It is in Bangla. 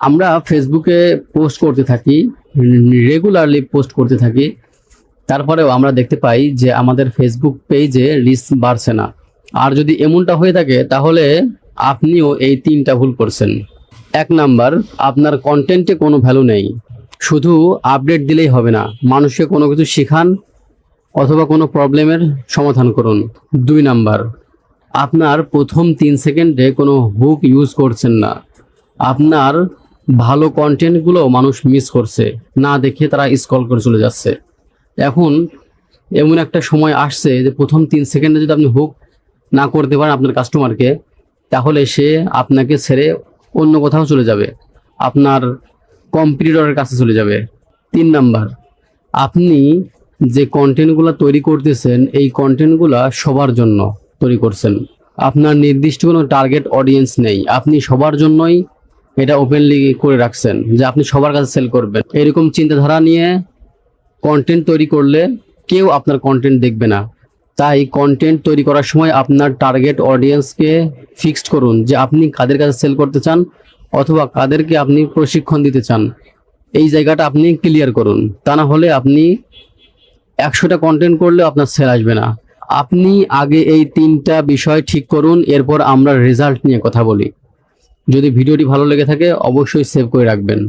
আমরা ফেসবুকে পোস্ট করতে থাকি, রেগুলারলি পোস্ট করতে থাকি, তারপরেও আমরা দেখতে পাই যে আমাদের ফেসবুক পেজে রিচ বাড়ছে না। আর যদি এমনটা হয়ে থাকে তাহলে আপনিও এই 3টা ভুল করছেন। 1 নাম্বার, আপনার কন্টেন্টে কোনো ভ্যালু নেই, শুধু আপডেট দিলেই হবে না, মানুষকে কোনো কিছু শেখান অথবা কোনো প্রবলেমের সমাধান করুন। 2 নাম্বার, আপনার প্রথম 3 সেকেন্ডে কোনো হুক ইউজ করছেন না, আপনার ভালো কন্টেন্টগুলো মানুষ মিস করছে, না দেখে তারা স্ক্রল করে চলে যাচ্ছে। এখন এমন একটা সময় আসছে যে প্রথম 3 সেকেন্ডে যদি আপনি হুক না করতে পারেন আপনার কাস্টমারকে, তাহলে সে আপনাকে ছেড়ে অন্য কোথাও চলে যাবে, আপনার কম্পিটিটরের কাছে চলে যাবে। 3 নাম্বার, আপনি যে কন্টেন্টগুলো তৈরি করতেছেন এই কন্টেন্টগুলো সবার জন্য তৈরি করছেন, আপনার নির্দিষ্ট কোনো টার্গেট অডিয়েন্স নেই, আপনি সবার জন্যই এটা ওপেনলি করে রাখছেন যে আপনি সবার কাছে সেল করবেন। এরকম চিন্তাধারা নিয়ে কন্টেন্ট তৈরি করলে কেউ আপনার কন্টেন্ট দেখবে না। তাই কন্টেন্ট তৈরি করার সময় আপনার টার্গেট অডিয়েন্সকে ফিক্সড করুন যে আপনি কাদের কাছে সেল করতে চান অথবা কাদেরকে আপনি প্রশিক্ষণ দিতে চান, এই জায়গাটা আপনি ক্লিয়ার করুন। তা না হলে আপনি 100টা কন্টেন্ট করলেও আপনার সেল আসবে না। আপনি আগে এই 3টা বিষয় ঠিক করুন, এরপর আমরা রেজাল্ট নিয়ে কথা বলি। যদি ভিডিওটি ভালো লেগে থাকে অবশ্যই সেভ করে রাখবেন।